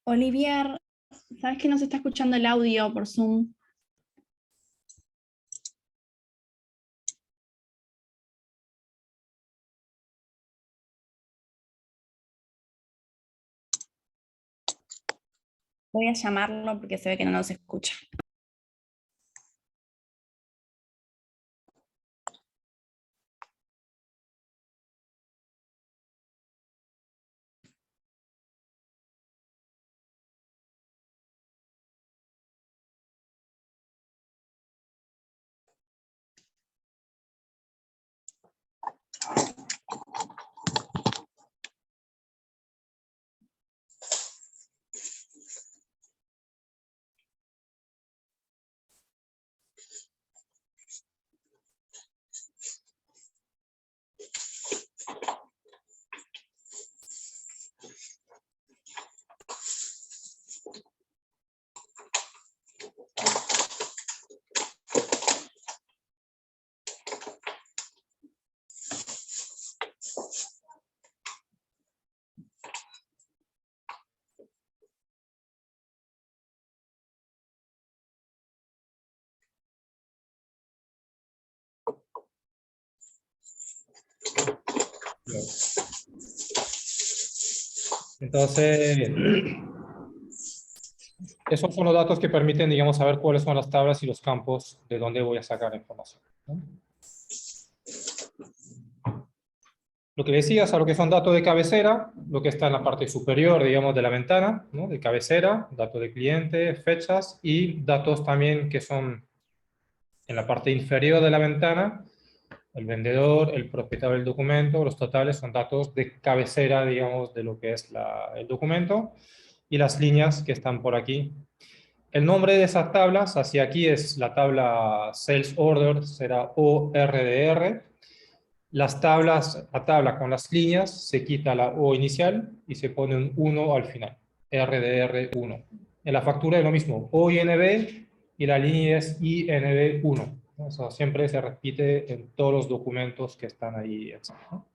Olivier, ¿sabes que no se está escuchando el audio por Zoom? Voy a llamarlo porque se ve que no nos escucha. Entonces, esos son los datos que permiten, digamos, saber cuáles son las tablas y los campos de dónde voy a sacar la información, ¿no? Lo que decías, a lo que son datos de cabecera, lo que está en la parte superior, digamos, de la ventana, ¿no? De cabecera, datos de cliente, fechas, y datos también que son en la parte inferior de la ventana, el vendedor, el propietario del documento, los totales son datos de cabecera, digamos, de lo que es el documento, y las líneas que están por aquí. El nombre de esas tablas, hacia aquí es la tabla Sales Order, será ORDR. Las tablas, la tabla con las líneas, se quita la O inicial y se pone un 1 al final, RDR1. En la factura es lo mismo, OINB y la línea es INB1. O sea, siempre se repite en todos los documentos que están ahí, etc., ¿no?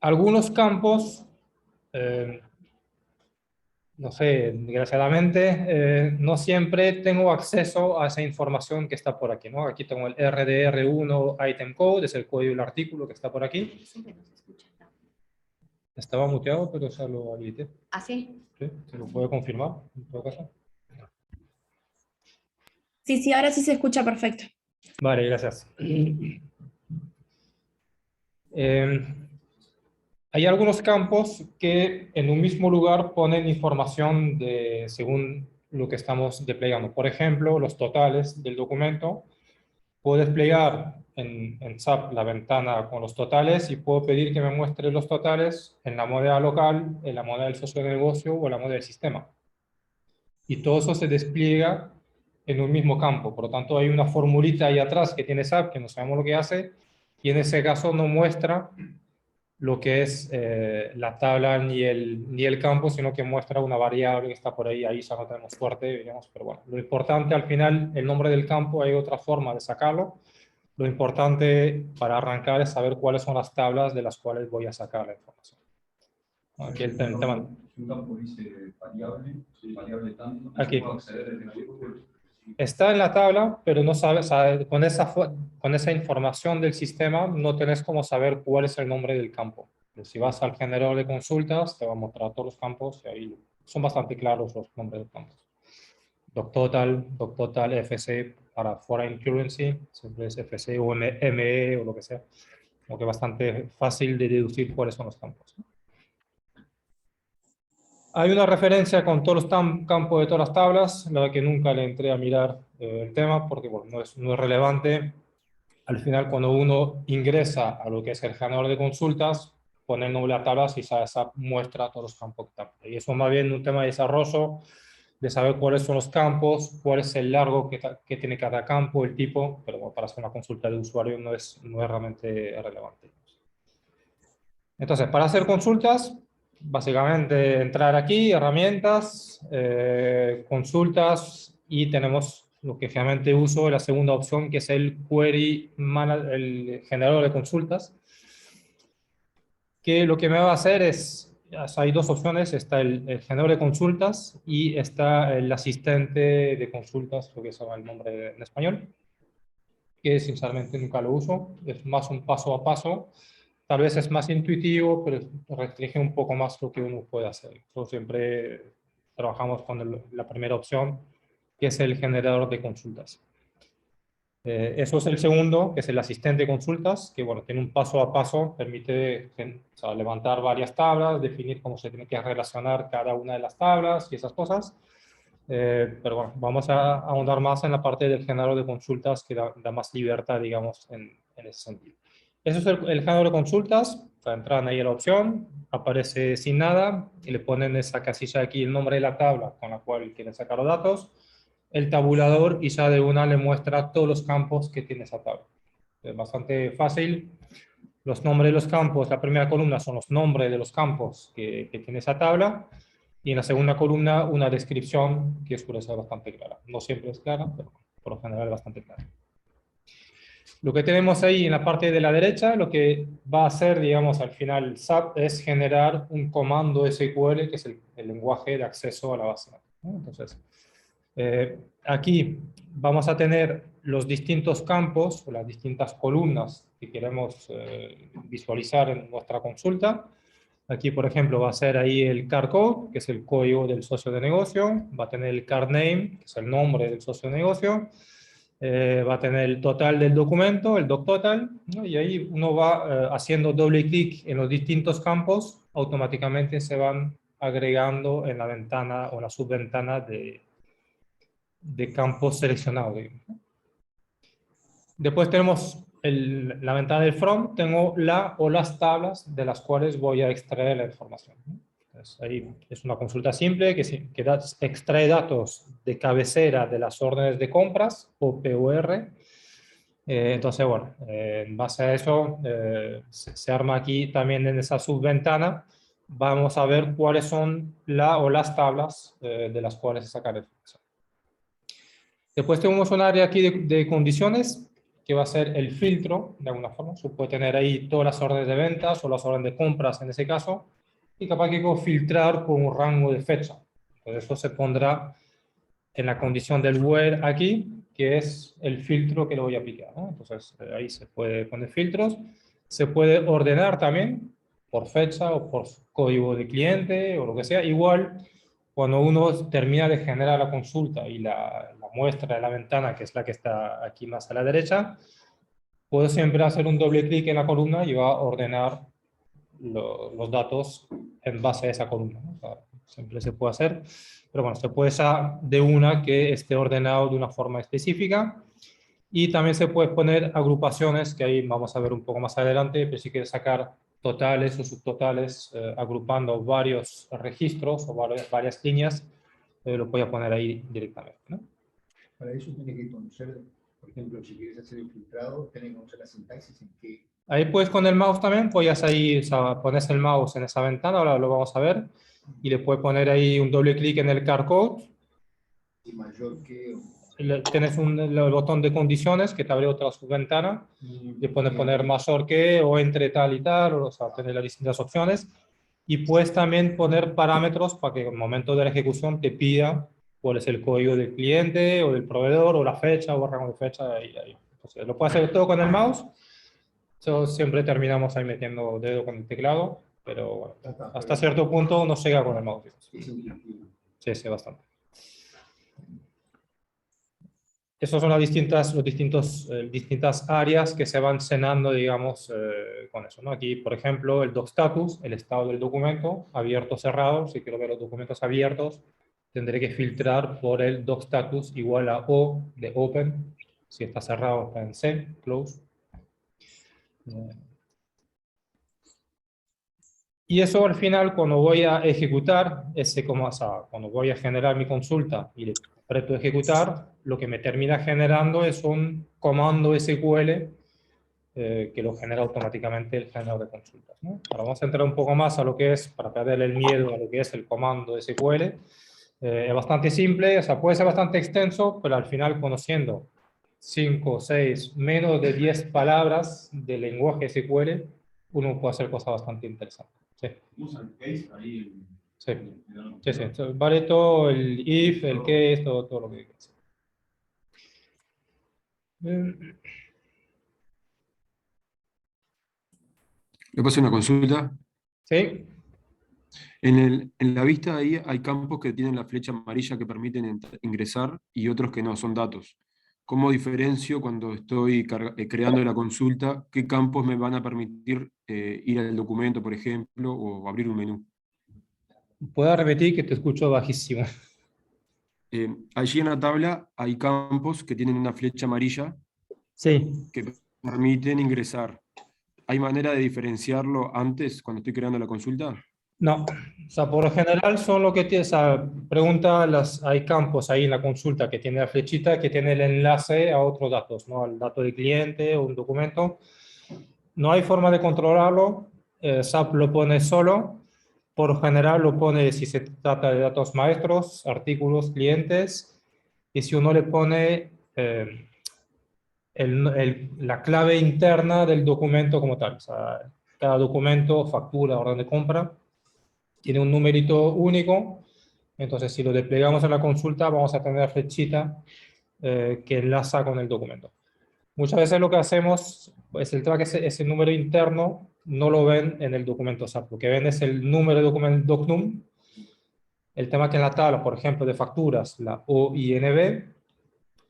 Algunos campos, no sé, desgraciadamente, no siempre tengo acceso a esa información que está por aquí, ¿no? Aquí tengo el RDR1 Item Code, es el código del artículo que está por aquí. Estaba muteado, pero ya lo habilité. ¿Ah, sí? ¿Sí? ¿Se lo puede confirmar, en todo caso? Sí, ahora sí se escucha perfecto. Vale, gracias. Hay algunos campos que en un mismo lugar ponen información según lo que estamos desplegando. Por ejemplo, los totales del documento. Puedo desplegar en SAP la ventana con los totales y puedo pedir que me muestre los totales en la moneda local, en la moneda del socio de negocio o en la moneda del sistema. Y todo eso se despliega en un mismo campo. Por lo tanto, hay una formulita ahí atrás que tiene SAP, que no sabemos lo que hace, y en ese caso no muestra lo que es la tabla ni el campo, sino que muestra una variable que está por ahí. Ahí ya no tenemos suerte, digamos, pero bueno. Lo importante al final, el nombre del campo, hay otra forma de sacarlo. Lo importante para arrancar es saber cuáles son las tablas de las cuales voy a sacar la información. Aquí el tema. Si un campo dice variable, variable tanto, Aquí. ¿puedo acceder desde la web? Está en la tabla, pero no sabes, con esa información del sistema no tenés cómo saber cuál es el nombre del campo. Si vas al generador de consultas, te va a mostrar todos los campos y ahí son bastante claros los nombres de campos. DocTotal, FC para Foreign Currency, siempre es FC o ME o lo que sea. Como que bastante fácil de deducir cuáles son los campos. Hay una referencia con todos los campos de todas las tablas, la que nunca le entré a mirar el tema porque bueno, no es relevante. Al final, cuando uno ingresa a lo que es el generador de consultas, pone el nombre de la tabla y esa muestra todos los campos que están. Y eso más bien un tema de desarrollo, de saber cuáles son los campos, cuál es el largo que tiene cada campo, el tipo, pero bueno, para hacer una consulta de usuario no es realmente relevante. Entonces, para hacer consultas, básicamente entrar aquí, herramientas, consultas, y tenemos lo que generalmente uso, la segunda opción, que es el Query Manager, el generador de consultas. que lo que me va a hacer es, hay dos opciones, está el generador de consultas y está el asistente de consultas, lo que se llama el nombre en español, que sinceramente nunca lo uso, es más un paso a paso, tal vez es más intuitivo, pero restringe un poco más lo que uno puede hacer. Nosotros siempre trabajamos con la primera opción, que es el generador de consultas. Eso es el segundo, que es el asistente de consultas, que bueno, tiene un paso a paso, permite o sea, levantar varias tablas, definir cómo se tiene que relacionar cada una de las tablas y esas cosas. Pero bueno, vamos a ahondar más en la parte del generador de consultas que da más libertad, digamos, en ese sentido. Eso es el generador de consultas. O sea, entran ahí a la opción, aparece sin nada y le ponen esa casilla aquí, el nombre de la tabla con la cual quieren sacar los datos, el tabulador y ya de una le muestra todos los campos que tiene esa tabla. Es bastante fácil. Los nombres de los campos, la primera columna son los nombres de los campos que tiene esa tabla. Y en la segunda columna una descripción que suele ser bastante clara. No siempre es clara, pero por lo general es bastante clara. Lo que tenemos ahí en la parte de la derecha, lo que va a hacer, digamos, al final SAP es generar un comando SQL, que es el lenguaje de acceso a la base de datos, ¿no? Entonces, aquí vamos a tener los distintos campos o las distintas columnas que queremos visualizar en nuestra consulta. Aquí, por ejemplo, va a ser ahí el car code, que es el código del socio de negocio. Va a tener el car name, que es el nombre del socio de negocio. Va a tener el total del documento, el doc total, ¿no? Y ahí uno va haciendo doble clic en los distintos campos, automáticamente se van agregando en la ventana o la subventana de campos seleccionados, digamos. Después tenemos la ventana del from, tengo la o las tablas de las cuales voy a extraer la información. Entonces, ahí es una consulta simple que extrae datos de cabecera de las órdenes de compras o POR. Entonces, bueno, en base a eso se arma aquí también en esa subventana. Vamos a ver cuáles son la o las tablas de las cuales sacar información. Después tenemos un área aquí de condiciones, que va a ser el filtro, de alguna forma. Se puede tener ahí todas las órdenes de ventas o las órdenes de compras en ese caso, y capaz que puedo filtrar con un rango de fecha. Entonces eso se pondrá en la condición del where aquí, que es el filtro que le voy a aplicar, ¿no? Entonces ahí se puede poner filtros. Se puede ordenar también por fecha o por código de cliente o lo que sea. Igual, cuando uno termina de generar la consulta y la muestra de la ventana, que es la que está aquí más a la derecha, puedo siempre hacer un doble clic en la columna y va a ordenar los datos en base a esa columna, ¿no? O sea, siempre se puede hacer, pero bueno, se puede hacer de una que esté ordenado de una forma específica. Y también se puede poner agrupaciones, que ahí vamos a ver un poco más adelante, pero si quieres sacar totales o subtotales, agrupando varios registros o varias líneas, lo voy a poner ahí directamente, ¿no? Para eso tienes que conocer, por ejemplo, si quieres hacer el filtrado, tienes que conocer la sintaxis en que... Ahí puedes con el mouse también, puedes ahí, o sea, pones el mouse en esa ventana, ahora lo vamos a ver, y le puedes poner ahí un doble clic en el car code. Y mayor que... Tienes el botón de condiciones que te abre otra subventana, le puedes poner mayor que o entre tal y tal, o sea, tener las distintas opciones, y puedes también poner parámetros para que en el momento de la ejecución te pida cuál es el código del cliente o del proveedor o la fecha o el rango de fecha. Entonces, lo puedes hacer todo con el mouse. Siempre terminamos ahí metiendo dedo con el teclado, pero bueno, hasta cierto punto no llega con el mouse. Sí, sí, bastante. Esas son las distintas áreas que se van cenando, digamos, con eso, ¿no? Aquí, por ejemplo, el doc status, el estado del documento, abierto o cerrado. Si quiero ver los documentos abiertos, tendré que filtrar por el doc status igual a O de open. Si está cerrado, está en C, close. Y eso al final, cuando voy a ejecutar cuando voy a generar mi consulta y le aprieto ejecutar, lo que me termina generando es un comando SQL que lo genera automáticamente el generador de consultas, ¿no? Ahora vamos a entrar un poco más a lo que es, para perderle el miedo a lo que es el comando SQL. Es bastante simple, o sea, puede ser bastante extenso, pero al final, conociendo 5, 6, menos de 10 palabras de lenguaje SQL, uno puede hacer cosas bastante interesantes. Sí, Usan case ahí. sí, sí, sí. Vale todo el if, el case, todo lo que quieras. ¿Le puedo hacer una consulta? Sí, En la vista ahí hay campos que tienen la flecha amarilla que permiten ingresar y otros que no, son datos. ¿Cómo diferencio cuando estoy creando la consulta qué campos me van a permitir ir al documento, por ejemplo, o abrir un menú? puedo repetir que te escucho bajísimo. Allí en la tabla hay campos que tienen una flecha amarilla Sí. que permiten ingresar. ¿Hay manera de diferenciarlo antes, cuando estoy creando la consulta? No, o sea, por lo general son lo que tienes, hay campos ahí en la consulta que tiene la flechita que tiene el enlace a otros datos, ¿no? Al dato del cliente o un documento. No hay forma de controlarlo, SAP lo pone solo, por lo general lo pone si se trata de datos maestros, artículos, clientes, y si uno le pone la clave interna del documento como tal, o sea, cada documento, factura, orden de compra, tiene un numerito único, entonces si lo desplegamos en la consulta vamos a tener la flechita que enlaza con el documento. Muchas veces lo que hacemos es el tema que ese número interno no lo ven en el documento SAP, lo que ven es el número de documento docnum, el tema que en la tabla, por ejemplo, de facturas, la OINB,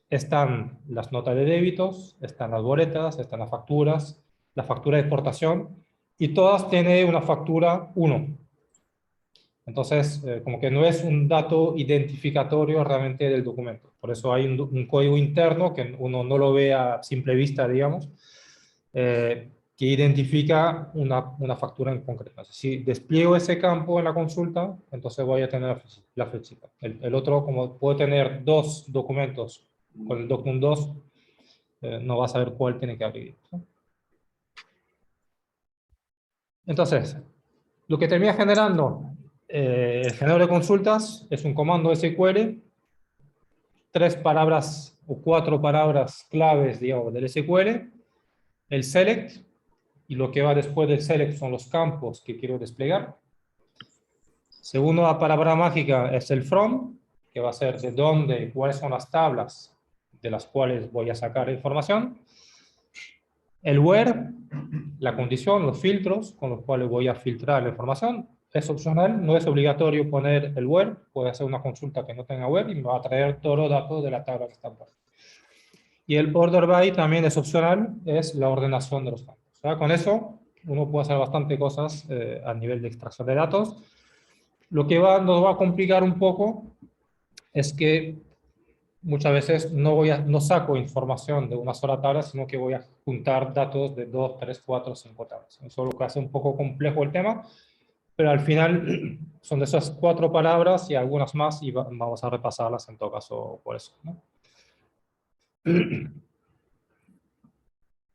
están las notas de débitos, están las boletas, están las facturas, la factura de exportación, y todas tienen una factura 1. Entonces, como que no es un dato identificatorio realmente del documento. Por eso hay un código interno que uno no lo ve a simple vista, digamos, que identifica una factura en concreto. Entonces, si despliego ese campo en la consulta, entonces voy a tener la flechita. El otro, como puedo tener dos documentos con el documento 2, no va a saber cuál tiene que abrir, ¿no? Entonces, lo que termina generando el generador de consultas es un comando SQL, 3 palabras o 4 palabras claves, digamos, del SQL, el select, y lo que va después del select son los campos que quiero desplegar. Segunda palabra mágica es el from, que va a ser de dónde, cuáles son las tablas de las cuales voy a sacar información. El where, la condición, los filtros con los cuales voy a filtrar la información. Es opcional, no es obligatorio poner el where. Puede hacer una consulta que no tenga where y me va a traer todos los datos de la tabla que está por ahí. Y el order by también es opcional, es la ordenación de los campos. O sea, con eso uno puede hacer bastante cosas a nivel de extracción de datos. Lo que nos va a complicar un poco es que muchas veces no saco información de una sola tabla, sino que voy a juntar datos de 2, 3, 4, 5 tablas. Eso es lo que hace un poco complejo el tema, pero al final son de esas 4 palabras y algunas más y vamos a repasarlas en todo caso por eso, ¿no?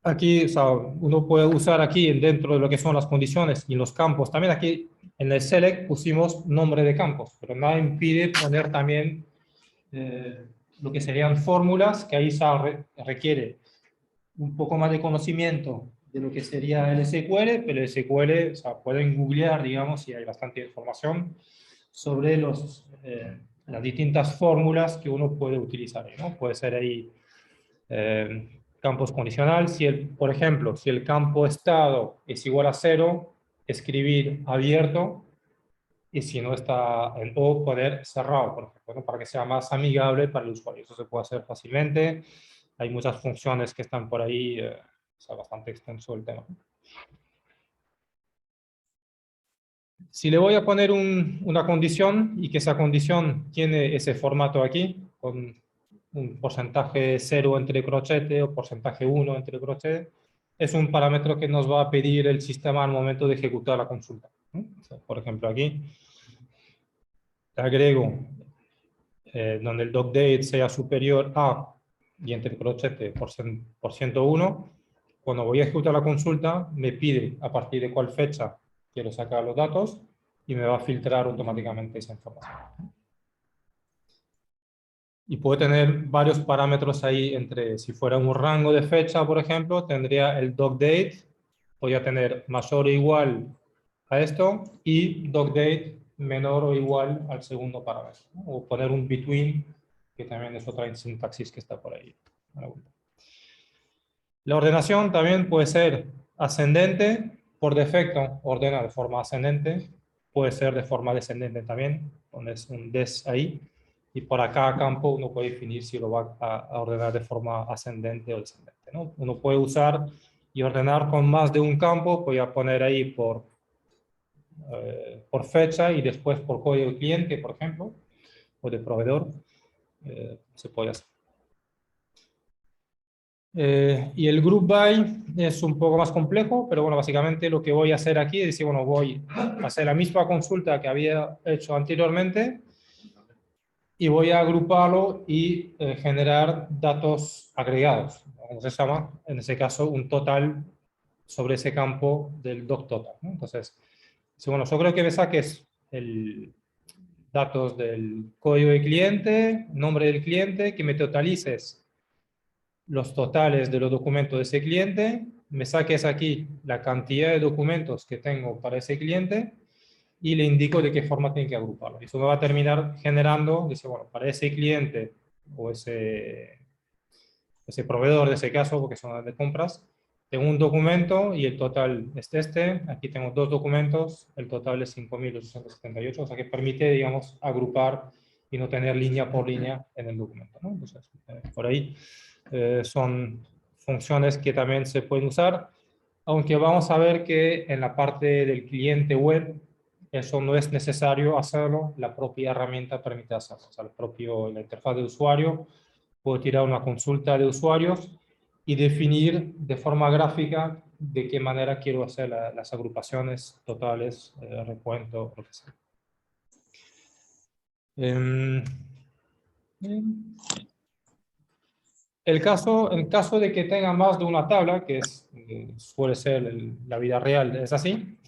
Aquí, o sea, uno puede usar aquí dentro de lo que son las condiciones y los campos. También aquí en el select pusimos nombre de campos, pero nada impide poner también lo que serían fórmulas, que ahí se requiere un poco más de conocimiento de lo que sería el SQL, pero el SQL, o sea, pueden googlear, digamos, y hay bastante información sobre las distintas fórmulas que uno puede utilizar, ¿no? Puede ser ahí campos condicional, por ejemplo, si el campo estado es igual a 0, escribir abierto, y si no está en O, poner cerrado, por ejemplo, ¿no? Para que sea más amigable para el usuario. Eso se puede hacer fácilmente. Hay muchas funciones que están por ahí, o sea, bastante extenso el tema. Si le voy a poner una condición y que esa condición tiene ese formato aquí, con un porcentaje 0 entre crochete o porcentaje 1 entre crochete, es un parámetro que nos va a pedir el sistema al momento de ejecutar la consulta, ¿no? O sea, por ejemplo, aquí agrego donde el docdate sea superior a y entre crochete por 101, cuando voy a ejecutar la consulta, me pide a partir de cuál fecha quiero sacar los datos y me va a filtrar automáticamente esa información. Y puede tener varios parámetros ahí si fuera un rango de fecha, por ejemplo, tendría el docdate voy a tener mayor o igual a esto y docdate menor o igual al segundo parámetro, ¿no? O poner un between, que también es otra sintaxis que está por ahí. La ordenación también puede ser ascendente, por defecto ordena de forma ascendente, puede ser de forma descendente también, pones un des ahí, y por acá campo uno puede definir si lo va a ordenar de forma ascendente o descendente, ¿no? Uno puede usar y ordenar con más de un campo, voy a poner ahí por fecha y después por código de cliente, por ejemplo, o de proveedor, se puede hacer. Y el group by es un poco más complejo, pero bueno, básicamente lo que voy a hacer aquí es decir, bueno, voy a hacer la misma consulta que había hecho anteriormente y voy a agruparlo y generar datos agregados, como se llama, en ese caso, un total sobre ese campo del doc total, ¿no? Entonces, bueno, yo creo que me saques datos del código de cliente, nombre del cliente, que me totalices los totales de los documentos de ese cliente, me saques aquí la cantidad de documentos que tengo para ese cliente y le indico de qué forma tiene que agruparlo. Eso me va a terminar generando, dice, bueno, para ese cliente o ese proveedor de ese caso, porque son de compras, tengo un documento y el total es este. Aquí tengo dos documentos, el total es 5.878, o sea que permite, digamos, agrupar y no tener línea por línea en el documento, ¿no? Entonces, por ahí son funciones que también se pueden usar, aunque vamos a ver que en la parte del cliente web eso no es necesario hacerlo, la propia herramienta permite hacerlo, o sea, la interfaz de usuario puedo tirar una consulta de usuarios y definir de forma gráfica de qué manera quiero hacer las agrupaciones totales, recuento, lo que sea. En caso de que tenga más de una tabla, que suele ser la vida real, es así,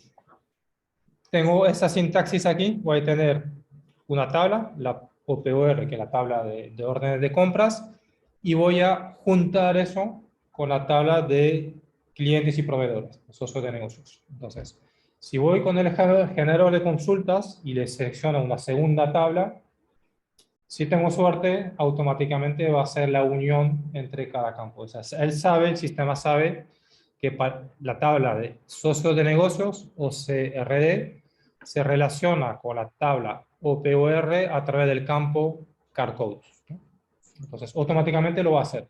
tengo esa sintaxis aquí, voy a tener una tabla, la OPOR, que es la tabla de órdenes de compras, y voy a juntar eso con la tabla de clientes y proveedores, socios de negocios. Entonces, si voy con el generador de consultas y le selecciono una segunda tabla, si tengo suerte, automáticamente va a ser la unión entre cada campo. O sea, él sabe, el sistema sabe que la tabla de socios de negocios o CRD se relaciona con la tabla OPOR a través del campo CARCODES, ¿no? Entonces, automáticamente lo va a hacer.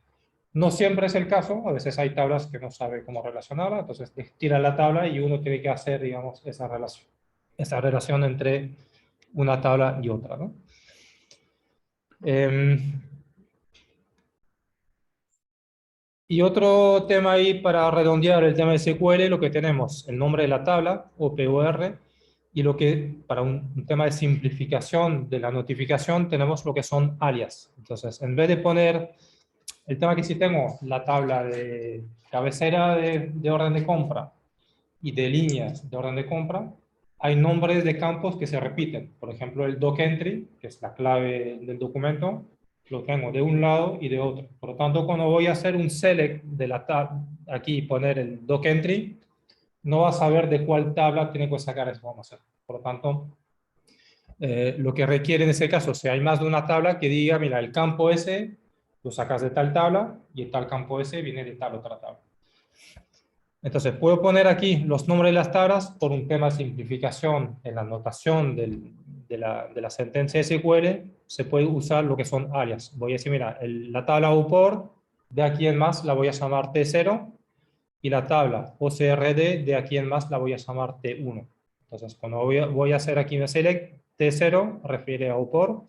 No siempre es el caso, a veces hay tablas que no sabe cómo relacionarla, entonces tira la tabla y uno tiene que hacer, digamos, esa relación entre una tabla y otra, ¿no? Y otro tema ahí para redondear el tema de SQL, lo que tenemos, el nombre de la tabla, OPOR, y lo que, para un tema de simplificación de la notificación, tenemos lo que son alias. Entonces, en vez de poner, el tema que sí tengo, la tabla de cabecera de orden de compra y de líneas de orden de compra, hay nombres de campos que se repiten. Por ejemplo, el doc entry, que es la clave del documento, lo tengo de un lado y de otro. Por lo tanto, cuando voy a hacer un select de la tabla, aquí y poner el doc entry, no va a saber de cuál tabla tiene que sacar esa información. Por lo tanto, lo que requiere en ese caso, si hay más de una tabla, que diga, mira, el campo ese lo sacas de tal tabla y el tal campo ese viene de tal otra tabla. Entonces, puedo poner aquí los nombres de las tablas por un tema de simplificación en la notación de la sentencia SQL, se puede usar lo que son alias. Voy a decir, mira, la tabla UPOR, de aquí en más la voy a llamar T0, y la tabla OCRD, de aquí en más la voy a llamar T1. Entonces, cuando voy a hacer aquí un select, T0 refiere a UPOR,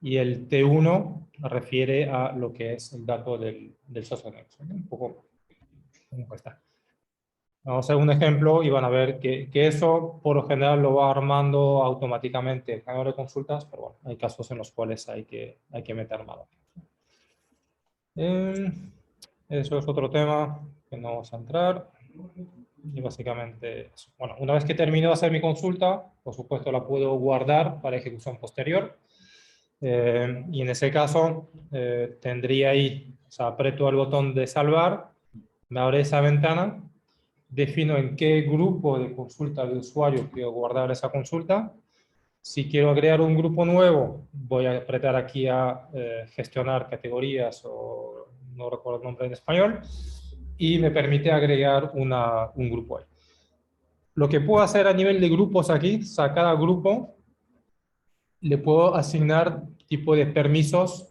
y el T1 refiere a lo que es el dato del socio de negocio. Un poco como está. Vamos a hacer un ejemplo y van a ver que eso por lo general lo va armando automáticamente el canal de consultas, pero bueno, hay casos en los cuales hay que meter mano. Eso es otro tema que no vamos a entrar. Y básicamente, bueno, una vez que termino de hacer mi consulta, por supuesto la puedo guardar para ejecución posterior. Y en ese caso tendría ahí, o sea, aprieto el botón de salvar, me abre esa ventana defino en qué grupo de consulta de usuario quiero guardar esa consulta. Si quiero agregar un grupo nuevo, voy a apretar aquí a gestionar categorías, o no recuerdo el nombre en español, y me permite agregar un grupo ahí. Lo que puedo hacer a nivel de grupos aquí, a cada grupo le puedo asignar tipo de permisos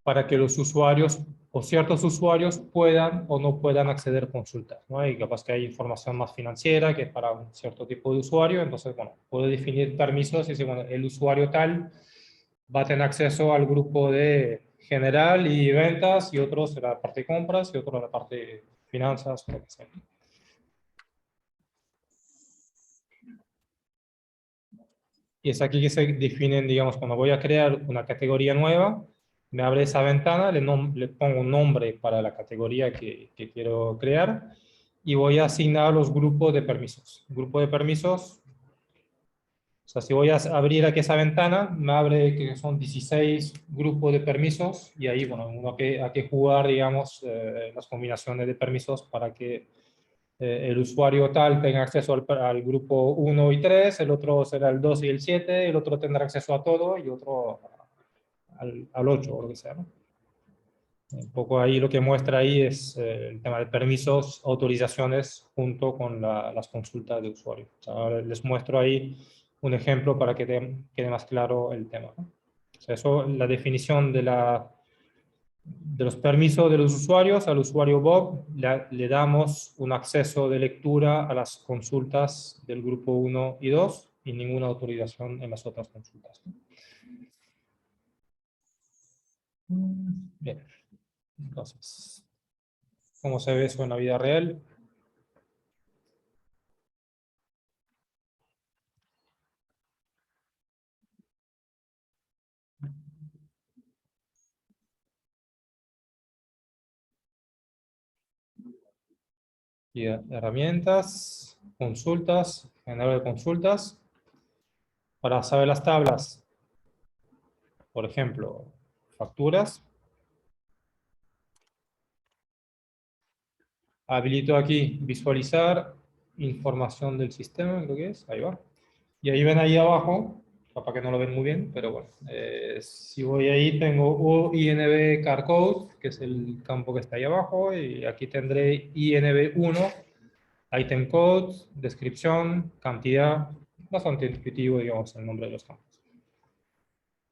para que los usuarios o ciertos usuarios puedan o no puedan acceder a consultas, ¿no? Y capaz que hay información más financiera que es para un cierto tipo de usuario, entonces, bueno, puedo definir permisos y decir, bueno, el usuario tal va a tener acceso al grupo de general y ventas, y otros a la parte de compras, y otro a la parte de finanzas, o lo que sea. Y es aquí que se definen, digamos, cuando voy a crear una categoría nueva, me abre esa ventana, le pongo un nombre para la categoría que quiero crear, y voy a asignar los grupos de permisos. Grupo de permisos, o sea, si voy a abrir aquí esa ventana, me abre que son 16 grupos de permisos, y ahí, bueno, uno hay que jugar, digamos, las combinaciones de permisos para que el usuario tal tenga acceso al grupo 1 y 3, el otro será el 2 y el 7, el otro tendrá acceso a todo, y otro al 8, o lo que sea, ¿no? Un poco ahí lo que muestra ahí es el tema de permisos, autorizaciones, junto con las consultas de usuario. O sea, ahora les muestro ahí un ejemplo para que quede más claro el tema, ¿no? O sea, eso, la definición de los permisos de los usuarios. Al usuario Bob le damos un acceso de lectura a las consultas del grupo 1 y 2 y ninguna autorización en las otras consultas. Bien, entonces, ¿cómo se ve eso en la vida real? Y herramientas, consultas, generar consultas. Para saber las tablas, por ejemplo, facturas. Habilito aquí visualizar información del sistema, creo que es, ahí va. Y ahí ven ahí abajo, capaz que no lo ven muy bien, pero bueno, si voy ahí tengo UINV Car Code, que es el campo que está ahí abajo, y aquí tendré INV1, Item Code, descripción, cantidad, bastante intuitivo, digamos, el nombre de los campos.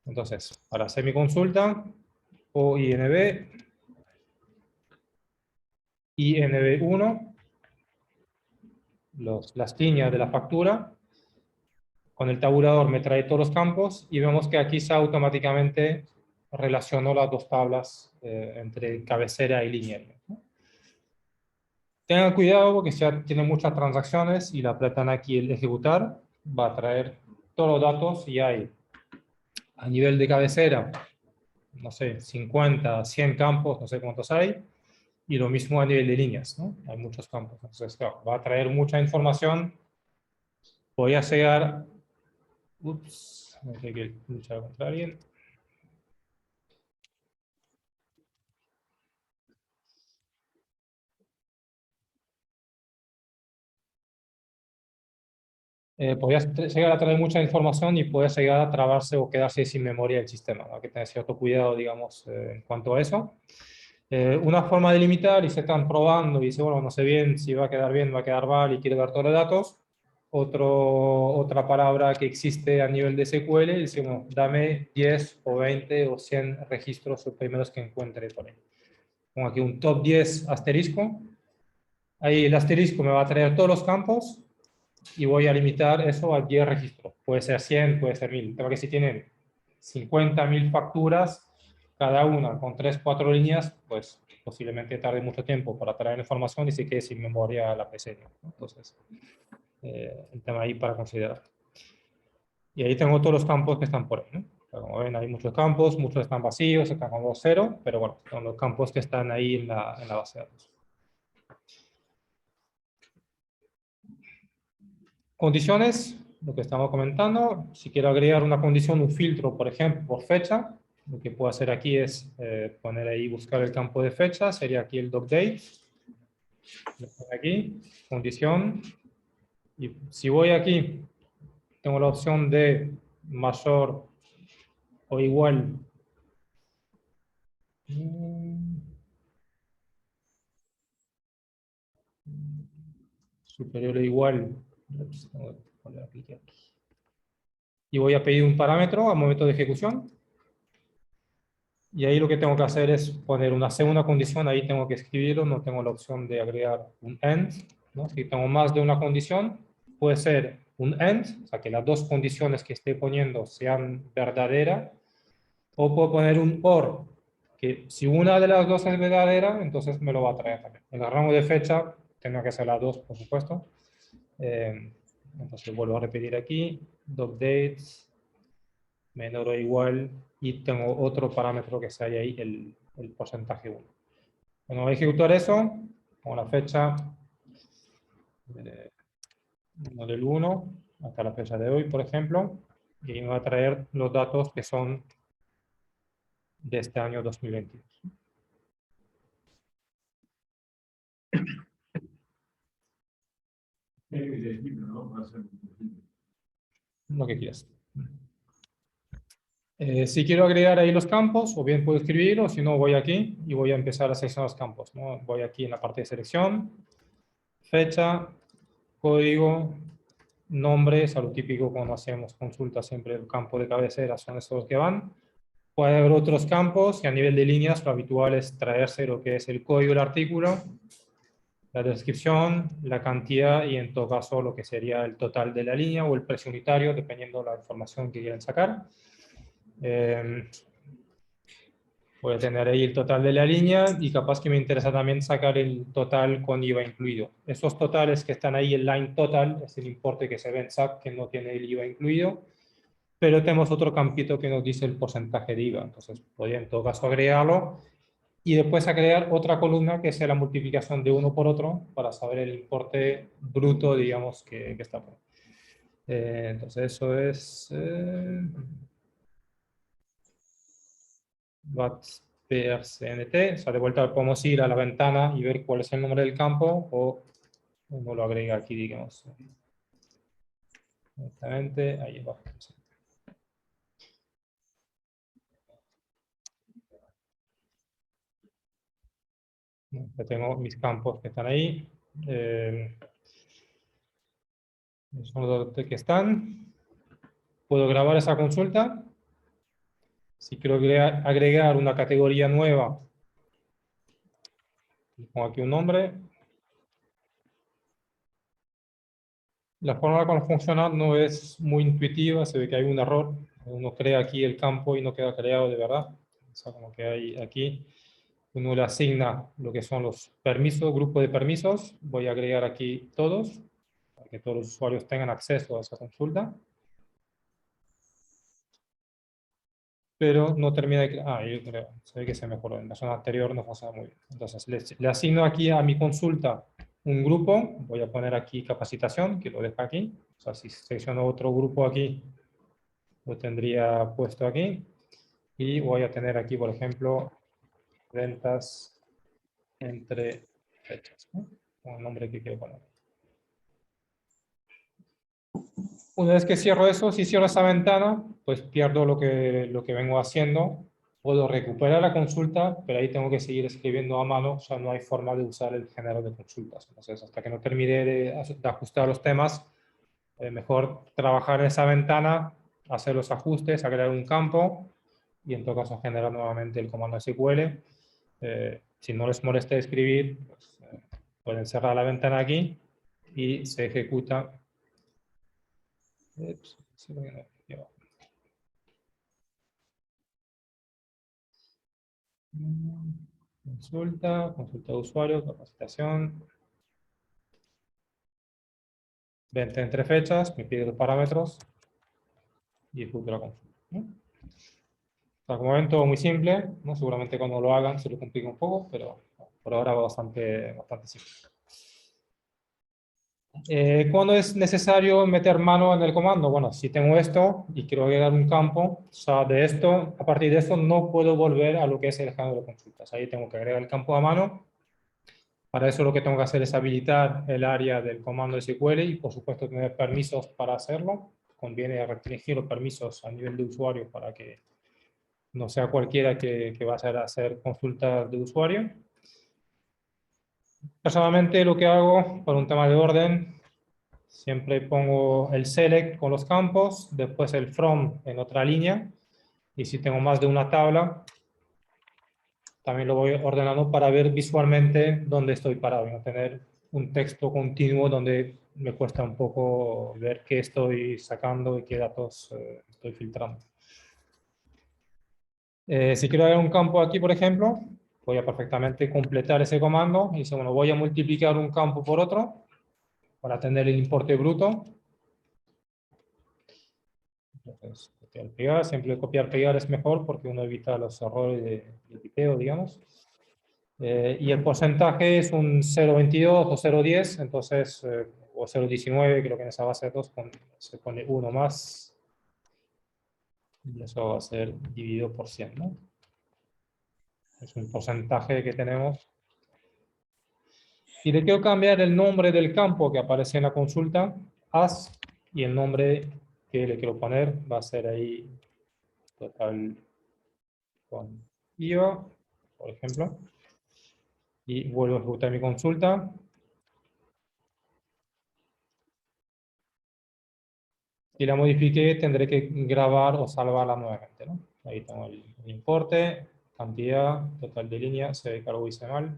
Entonces, para hacer mi consulta, OINV, INV1, las líneas de la factura. Con el tabulador me trae todos los campos y vemos que aquí se automáticamente relacionó las dos tablas entre cabecera y línea, ¿no? Tengan cuidado porque si ya tiene muchas transacciones y la apretan aquí el ejecutar, va a traer todos los datos, y hay a nivel de cabecera, no sé, 50, 100 campos, no sé cuántos hay, y lo mismo a nivel de líneas, ¿no? Hay muchos campos. Entonces, claro, va a traer mucha información. Voy a llegar... Ups, no sé qué luchar contra alguien. Podría llegar a traer mucha información y puede llegar a trabarse o quedarse sin memoria el sistema, ¿no? Hay que tener cierto cuidado, digamos, en cuanto a eso. Una forma de limitar, y se están probando y dice, bueno, no sé bien si va a quedar bien, va a quedar mal y quiero ver todos los datos. Otra palabra que existe a nivel de SQL, dice, bueno, dame 10 o 20 o 100 registros o primeros que encuentre por ahí. Pongo aquí un top 10 asterisco. Ahí el asterisco me va a traer todos los campos y voy a limitar eso a 10 registros. Puede ser 100, puede ser 1000. Pero que si tienen 50.000 facturas, cada una con 3, 4 líneas, pues posiblemente tarde mucho tiempo para traer información y se quede sin memoria la PC, ¿no? Entonces, el tema ahí para considerar. Y ahí tengo todos los campos que están por ahí, ¿no? Como ven, hay muchos campos, muchos están vacíos, están con 2.0, pero bueno, son los campos que están ahí en la base de datos. Condiciones, lo que estamos comentando. Si quiero agregar una condición, un filtro, por ejemplo, por fecha, lo que puedo hacer aquí es poner ahí, buscar el campo de fecha, sería aquí el docDate. Lo pongo aquí, condición. Y si voy aquí, tengo la opción de mayor o igual. Superior o igual. Ups, tengo que poner aquí. Y voy a pedir un parámetro al momento de ejecución. Y ahí lo que tengo que hacer es poner una segunda condición, ahí tengo que escribirlo, no tengo la opción de agregar un AND, ¿no? Si tengo más de una condición, puede ser un AND, o sea que las dos condiciones que esté poniendo sean verdaderas, o puedo poner un OR, que si una de las dos es verdadera, entonces me lo va a traer también. En el rango de fecha, tengo que ser las dos, por supuesto. Entonces vuelvo a repetir aquí, updates, menor o igual, y tengo otro parámetro que sea ahí, el porcentaje 1. Bueno, voy a ejecutar eso, con la fecha del 1 hasta la fecha de hoy, por ejemplo, y me va a traer los datos que son de este año 2022. Lo que quieras. Si quiero agregar ahí los campos, o bien puedo escribir, o si no, voy aquí y voy a empezar a seleccionar los campos, ¿no? Voy aquí en la parte de selección, fecha, código, nombre, es algo típico cuando hacemos consultas, siempre el campo de cabecera son estos que van. Puede haber otros campos y a nivel de líneas lo habitual es traerse lo que es el código del artículo, la descripción, la cantidad y en todo caso lo que sería el total de la línea o el precio unitario, dependiendo de la información que quieran sacar. Voy a tener ahí el total de la línea y capaz que me interesa también sacar el total con IVA incluido. Esos totales que están ahí, el line total, es el importe que se ve en SAP que no tiene el IVA incluido, pero tenemos otro campito que nos dice el porcentaje de IVA. Entonces, podría en todo caso agregarlo y después agregar otra columna que sea la multiplicación de uno por otro para saber el importe bruto, digamos, que está por ahí. Entonces, eso es... VAT/CNT, o sea, de vuelta podemos ir a la ventana y ver cuál es el nombre del campo o uno lo agrega aquí, digamos. Directamente, ahí abajo. Ya tengo mis campos que están ahí. Son los datos que están. Puedo grabar esa consulta. Si quiero agregar una categoría nueva, pongo aquí un nombre. La forma como funciona no es muy intuitiva, se ve que hay un error. Uno crea aquí el campo y no queda creado de verdad. O sea, como que hay aquí, uno le asigna lo que son los permisos, grupo de permisos. Voy a agregar aquí todos, para que todos los usuarios tengan acceso a esa consulta. Pero no termina de... yo creo, se ve que se mejoró. En la versión anterior no funciona muy bien. Entonces, le asigno aquí a mi consulta un grupo. Voy a poner aquí capacitación, que lo deja aquí. O sea, si selecciono otro grupo aquí, lo tendría puesto aquí. Y voy a tener aquí, por ejemplo, ventas entre fechas, ¿no? Con el nombre que quiero poner. Una vez que cierro eso, si cierro esa ventana, pues pierdo lo que vengo haciendo. Puedo recuperar la consulta, pero ahí tengo que seguir escribiendo a mano, o sea, no hay forma de usar el generador de consultas. Entonces, hasta que no termine de ajustar los temas, mejor trabajar en esa ventana, hacer los ajustes, agregar un campo y en todo caso generar nuevamente el comando SQL. Si no les molesta escribir, pues, pueden cerrar la ventana aquí y se ejecuta. Ups, consulta de usuario, capacitación. Venta entre fechas, me pide los parámetros y ejecuto la consulta, ¿no? O sea, como ven, todo muy simple, ¿no? Seguramente cuando lo hagan se lo complica un poco, pero por ahora va bastante simple. ¿Cuándo es necesario meter mano en el comando? Bueno, si tengo esto y quiero agregar un campo, o sea, de esto, a partir de esto no puedo volver a lo que es el generador de consultas. Ahí tengo que agregar el campo a mano. Para eso lo que tengo que hacer es habilitar el área del comando SQL y por supuesto tener permisos para hacerlo. Conviene restringir los permisos a nivel de usuario para que no sea cualquiera que va a hacer consultas de usuario. Personalmente lo que hago por un tema de orden, siempre pongo el select con los campos, después el from en otra línea, y si tengo más de una tabla, también lo voy ordenando para ver visualmente dónde estoy parado y no tener un texto continuo donde me cuesta un poco ver qué estoy sacando y qué datos estoy filtrando. Si quiero ver un campo aquí, por ejemplo, voy a perfectamente completar ese comando y dice, bueno, voy a multiplicar un campo por otro para tener el importe bruto. Entonces, copiar, pegar, siempre copiar, pegar es mejor porque uno evita los errores de tipeo, digamos. Y el porcentaje es un 0,22 o 0,10, entonces, o 0,19, creo que en esa base de datos se pone 1 más, y eso va a ser dividido por 100, ¿no? Es un porcentaje que tenemos. Y le quiero cambiar el nombre del campo que aparece en la consulta, as, y el nombre que le quiero poner va a ser ahí total con IVA, por ejemplo. Y vuelvo a ejecutar mi consulta. Si la modifique, tendré que grabar o salvarla nuevamente, ¿no? Ahí tengo el importe, cantidad, total de líneas, se ve que algo hice mal.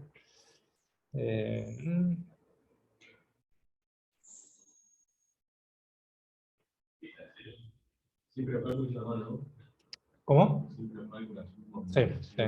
Siempre fue mucho mano. ¿Cómo? Siempre fue alguna suma. Sí, sí.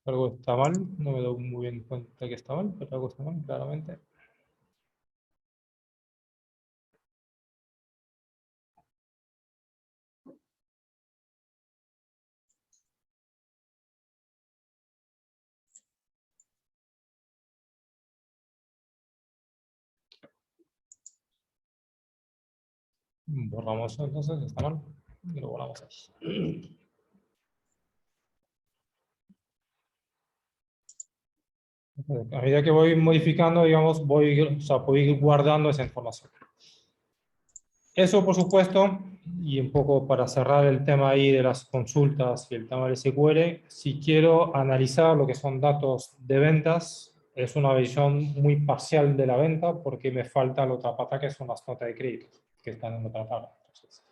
Algo está mal, no me doy muy bien cuenta que está mal, pero algo está mal, claramente. Borramos entonces, está mal, y lo borramos ahí. A medida que voy modificando, digamos, puedo ir guardando esa información. Eso, por supuesto, y un poco para cerrar el tema ahí de las consultas y el tema del SQL, si quiero analizar lo que son datos de ventas, es una visión muy parcial de la venta porque me falta la otra pata que son las notas de crédito, que están en otra tabla. Entonces,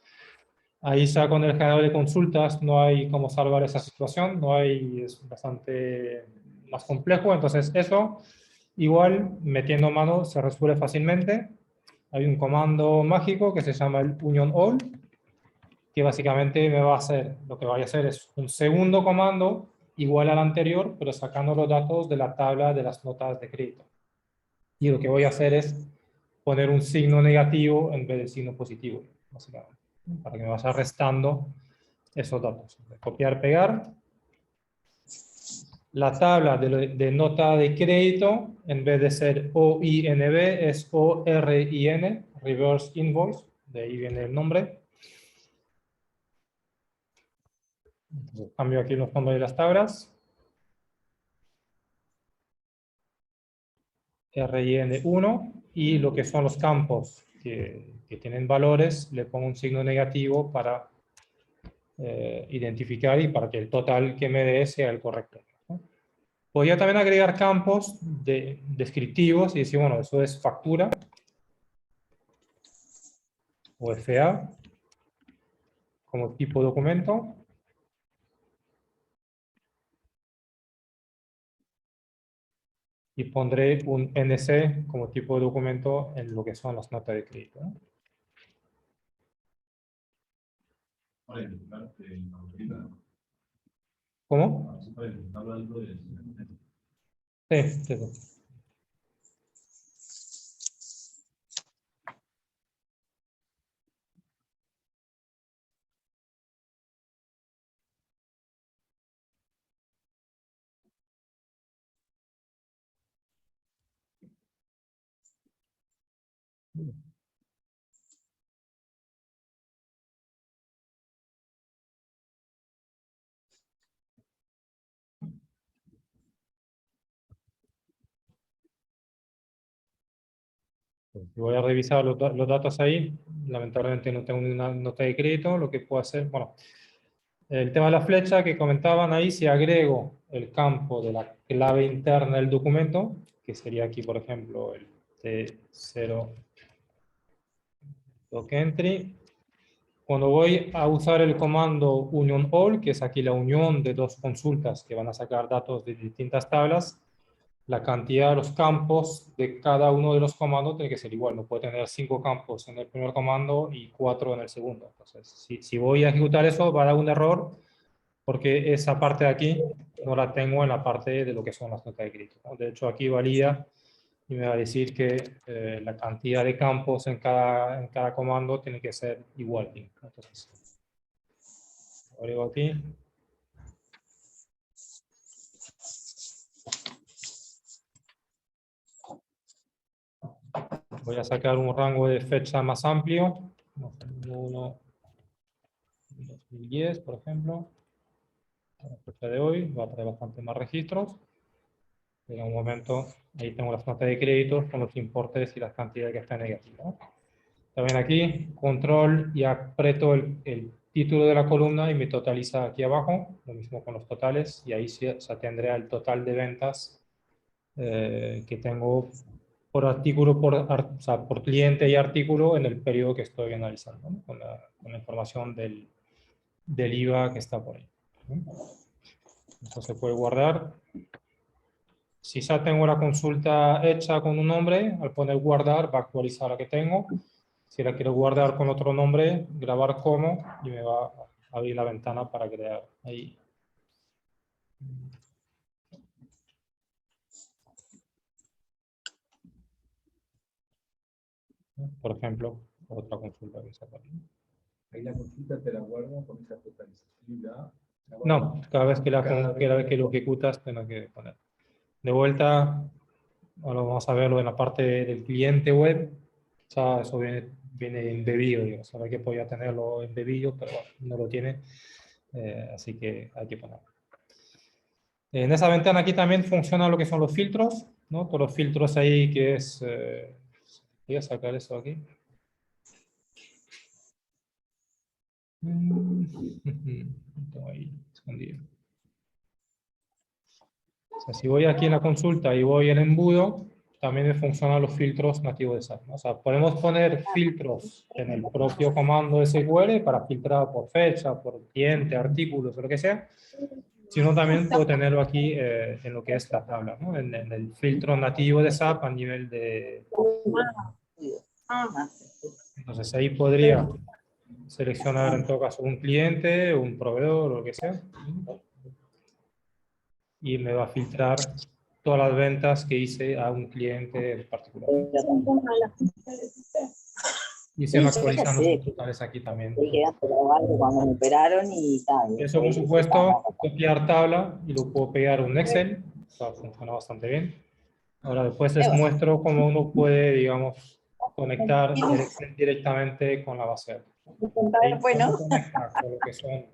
ahí ya con el generador de consultas no hay cómo salvar esa situación, no hay, es bastante más complejo, entonces eso igual metiendo mano se resuelve fácilmente. Hay un comando mágico que se llama el union all, que básicamente me va a hacer, lo que voy a hacer es un segundo comando igual al anterior, pero sacando los datos de la tabla de las notas de crédito. Y lo que voy a hacer es poner un signo negativo en vez del signo positivo, básicamente, para que me vaya restando esos datos. Copiar, pegar. La tabla de nota de crédito, en vez de ser OINB, es ORIN, Reverse Invoice, de ahí viene el nombre. Entonces, cambio aquí los nombres de las tablas. RIN1 y lo que son los campos que tienen valores, le pongo un signo negativo para identificar y para que el total que me dé sea el correcto, ¿no? Podría también agregar campos descriptivos y decir, bueno, eso es factura o FA como tipo documento. y pondré un NC como tipo de documento en lo que son las notas de crédito, ¿no? Para identificar la autoridad. ¿Cómo? Así para identificar algo de... Sí, sí, sí. Si voy a revisar los datos ahí, lamentablemente no tengo una nota de crédito, lo que puedo hacer, bueno, el tema de la flecha que comentaban ahí, si agrego el campo de la clave interna del documento, que sería aquí, por ejemplo, el T0 doc entry, cuando voy a usar el comando union all, que es aquí la unión de dos consultas que van a sacar datos de distintas tablas, la cantidad de los campos de cada uno de los comandos tiene que ser igual. No puedo tener 5 campos en el primer comando y 4 en el segundo. Entonces, si voy a ejecutar eso, va a dar un error porque esa parte de aquí no la tengo en la parte de lo que son las notas de crédito, ¿no? De hecho, aquí valida y me va a decir que la cantidad de campos en cada comando tiene que ser igual. Entonces, agrego aquí. Voy a sacar un rango de fecha más amplio. 1, 2010, por ejemplo. La fecha de hoy va a traer bastante más registros. En un momento, ahí tengo las notas de créditos con los importes y las cantidades que están negativas. También aquí, control y aprieto el título de la columna y me totaliza aquí abajo. Lo mismo con los totales. Y ahí se tendrá el total de ventas que tengo por artículo, o sea, por cliente y artículo en el periodo que estoy analizando, ¿no? Con la información del IVA que está por ahí, ¿no? Eso se puede guardar. Si ya tengo la consulta hecha con un nombre, al poner guardar va a actualizar la que tengo. Si la quiero guardar con otro nombre, grabar como y me va a abrir la ventana para crear ahí. Por ejemplo, otra consulta que está por ahí. Ahí la consulta te la guarda con esa totalización. No, cada vez que lo ejecutas, tengo que poner. De vuelta, ahora vamos a verlo en la parte del cliente web. Ya eso viene embebido, digo. Sabe que podía tenerlo embebido, pero bueno, no lo tiene. Así que hay que ponerlo. En esa ventana aquí también funciona lo que son los filtros, ¿no? Todos los filtros ahí que es... voy a sacar eso aquí. Tengo ahí escondido. O sea, si voy aquí en la consulta y voy en embudo, también me funcionan los filtros nativos de SAP, ¿no? O sea, podemos poner filtros en el propio comando SQL para filtrar por fecha, por cliente, artículos o lo que sea. Sino también puedo tenerlo aquí en lo que es la tabla, ¿no? En el filtro nativo de SAP a nivel de... Entonces ahí podría seleccionar en todo caso un cliente, un proveedor o lo que sea. Y me va a filtrar todas las ventas que hice a un cliente en particular. Y se me actualizan los totales aquí también. Cuando me operaron y tal. Eso, por supuesto, copiar tabla y lo puedo pegar en un Excel. O sea, funciona bastante bien. Ahora después les muestro cómo uno puede, digamos, conectar el Excel directamente con la base de datos. Bueno. No conecta con lo que son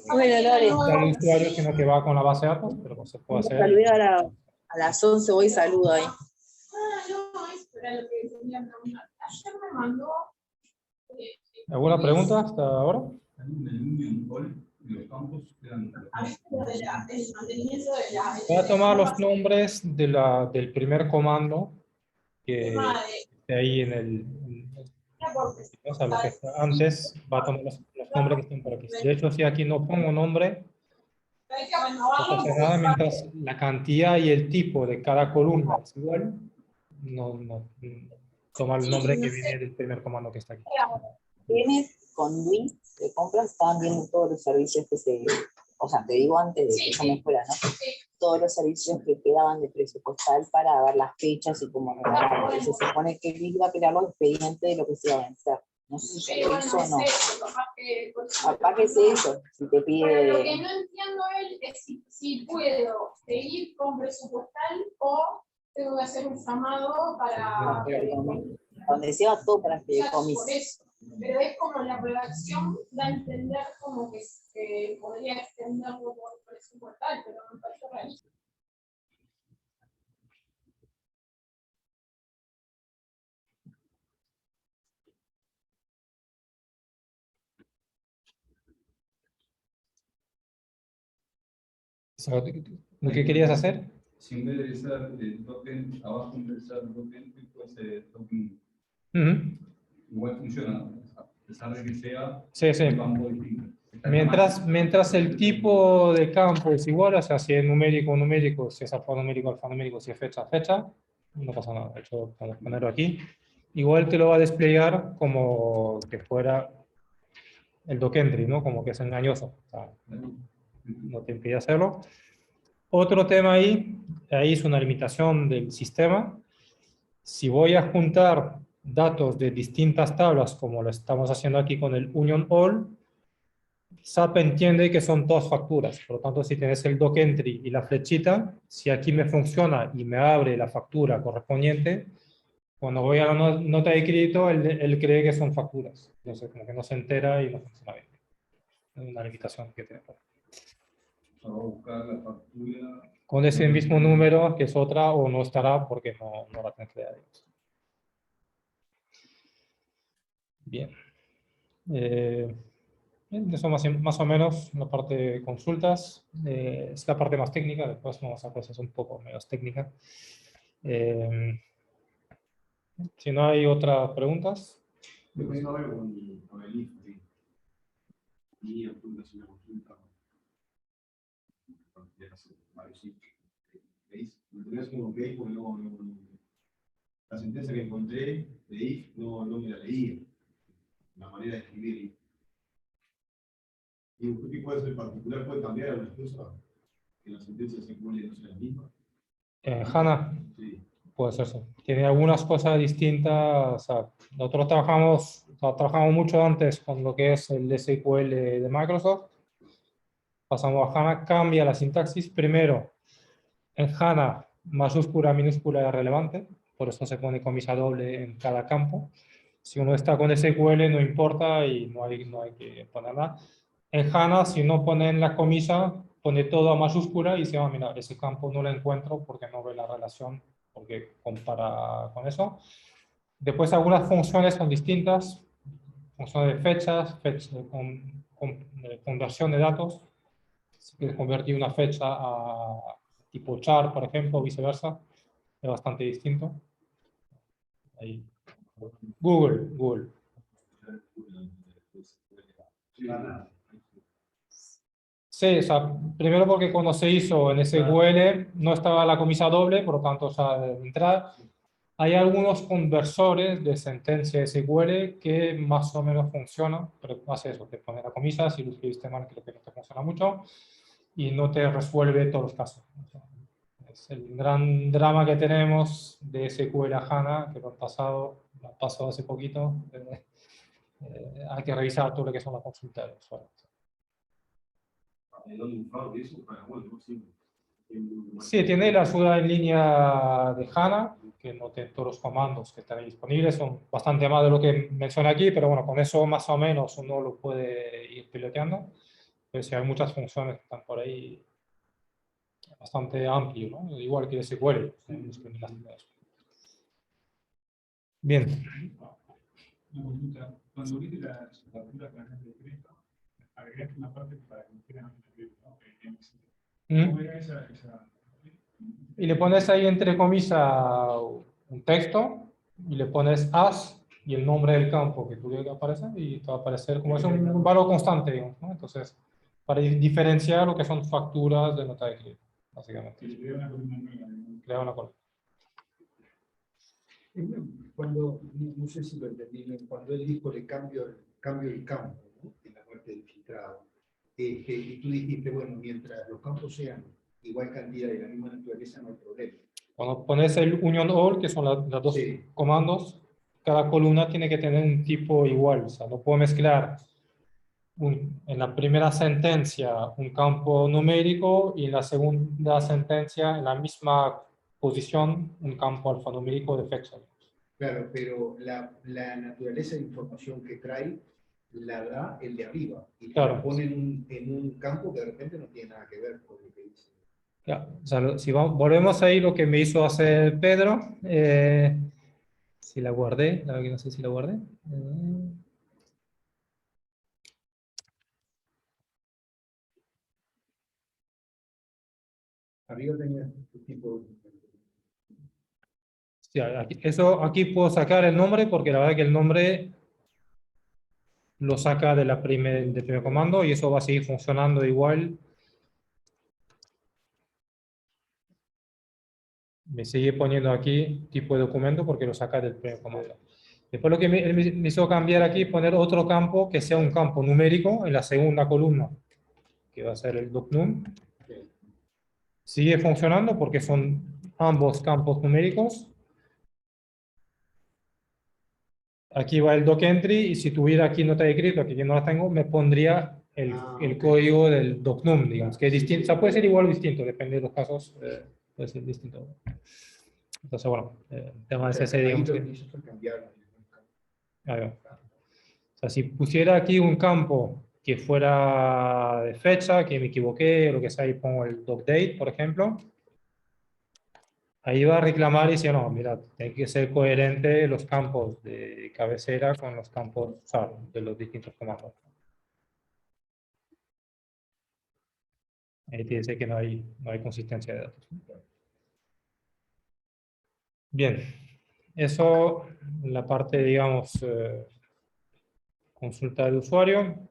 Bueno, Lore. el usuario, sino que va con la base de datos, pero no se puede hacer. Saludé ahora a las 11, voy y saludo ahí. ¿Alguna pregunta hasta ahora? Los campos quedan... Voy a tomar los nombres del primer comando que esté ahí en el... O sea, lo que está antes va a tomar los nombres que están por aquí. De hecho, si aquí no pongo nombre, No pasa nada mientras la cantidad y el tipo de cada columna es igual. No toma el nombre que viene del primer comando que está aquí. Tienes con Luis de compras, estaban viendo todos los servicios que se, o sea, te digo antes de que yo me fuera, ¿no? Todos los servicios que quedaban de presupuestal para ver las fechas y cómo regalar. Se supone que Luis va a crear los expedientes de lo que se iba a vencer. No sé si se lo hizo o no. Capaz que se hizo, si te pide. Pero lo que no entiendo él es si puedo seguir con presupuestal o tengo que hacer un llamado para. Donde se va todo para que Por comise. eso. Pero es como la redacción da a entender como que podría extenderlo por presupuestal, pero no me parece realista. ¿Lo que querías hacer? Si en vez de ser el token, abajo en vez de ser token, fuese token, Ujú. igual funciona, a pesar de que sea Sí, sí. un campo distinto. Mientras el tipo de campo es igual, o sea, si es numérico, si es alfanumérico, si es fecha, no pasa nada. De hecho, vamos a ponerlo aquí. Igual te lo va a desplegar como que fuera el doc-entry, ¿no? Como que es engañoso. O sea, no te impide hacerlo. Otro tema ahí es una limitación del sistema. Si voy a juntar datos de distintas tablas, como lo estamos haciendo aquí con el Union All, SAP entiende que son dos facturas. Por lo tanto, si tienes el doc-entry y la flechita, si aquí me funciona y me abre la factura correspondiente, cuando voy a la nota de crédito, él cree que son facturas. Entonces, como que no se entera y no funciona bien. Es una limitación que tiene. Solo buscar la factura. Con ese mismo número, que es otra, o no estará porque no la tengo creada. Bien. Eso más o menos la parte de consultas. Es la parte más técnica, después vamos a cosas un poco menos técnicas. Si no hay otras preguntas. Me pasó algo con el IF, y apuntas una consulta. ¿Veis? Me tenías como ok porque la sentencia que encontré de IF no me la leía. La manera de escribir IF. ¿Y usted qué puede ser particular? ¿Puede cambiar algunas cosas? ¿Que las sentencias se cuelen no sean las mismas? HANA, Sí. puede ser eso. Tiene algunas cosas distintas. O sea, nosotros trabajamos mucho antes con lo que es el SQL de Microsoft. Pasamos a HANA, cambia la sintaxis. Primero, en HANA, mayúscula, minúscula es relevante. Por eso se pone comisa doble en cada campo. Si uno está con SQL no importa y no hay que ponerla. En HANA, si no ponen la comisa, pone todo a mayúscula y se va a mirar, ese campo no lo encuentro porque no ve la relación, porque compara con eso. Después algunas funciones son distintas, funciones de fechas, conversión de datos. Si quieres convertir una fecha a tipo char, por ejemplo, o viceversa, es bastante distinto. Ahí. Google. Sí, o sea, primero porque cuando se hizo en SQL no estaba la comisa doble, por lo tanto, o sea, de entrada, hay algunos conversores de sentencia SQL que más o menos funcionan, pero hace eso, te pone la comisa, si lo escribiste mal creo que no te funciona mucho y no te resuelve todos los casos. O sea, es el gran drama que tenemos de SQL a HANA, que lo ha pasado hace poquito. Hay que revisar todo lo que son las consultas de usuarios. Sí, tiene la ayuda en línea de HANA, que no tiene todos los comandos que están ahí disponibles, son bastante más de lo que mencioné aquí, pero bueno, con eso más o menos uno lo puede ir piloteando. Pero sí hay muchas funciones que están por ahí bastante amplio, ¿no? Igual que SQL. Bien. Cuando viste la factura que ganas de crédito, agregaste una parte para que no quieran el crédito. ¿Cómo era esa? Y le pones ahí entre comillas un texto y le pones as y el nombre del campo que tú quieres que aparece y te va a aparecer como es un valor constante, digamos, ¿no? Entonces para diferenciar lo que son facturas de nota de crédito, básicamente. Que se crea una columna nueva, ¿no? Crea una columna. Cuando, no sé si lo entendí bien, cuando él dijo de cambio el campo, ¿no? En la parte del filtrado, y tú dijiste, bueno, mientras los campos sean igual cantidad y la misma naturaleza, no hay problema. Cuando pones el union all, que son las dos Sí. comandos, cada columna tiene que tener un tipo igual. O sea, no puedo mezclar en la primera sentencia un campo numérico y en la segunda sentencia, en la misma posición, un campo alfanumérico de fecha. Claro, pero la naturaleza de información que trae la da el de arriba y Claro. la pone en un campo que de repente no tiene nada que ver con lo que dice. Ya, o sea, si volvemos ahí lo que me hizo hacer Pedro, si la guardé, la verdad que no sé si la guardé. Arriba tenía este tipo de... Sí, aquí puedo sacar el nombre porque la verdad que el nombre lo saca del primer comando y eso va a seguir funcionando igual. Me sigue poniendo aquí tipo de documento porque lo saca del primer comando. Después lo que me hizo cambiar aquí, poner otro campo que sea un campo numérico en la segunda columna, que va a ser el docnum. Sigue funcionando porque son ambos campos numéricos. Aquí va el doc entry y si tuviera aquí nota de escrito, aquí yo no la tengo, me pondría el código del docnum, digamos, que es distinto. O sea, puede ser igual o distinto, depende de los casos, puede ser distinto. Entonces, bueno, el tema de CSS, digamos que... Ahí va. O sea, si pusiera aquí un campo que fuera de fecha, que me equivoqué, o lo que sea, y pongo el docdate, por ejemplo, ahí va a reclamar y dice, no, mira, tiene que ser coherente los campos de cabecera con los campos, o sea, de los distintos comandos. Ahí te dice que no hay consistencia de datos. Bien, eso, la parte, digamos, consulta del usuario.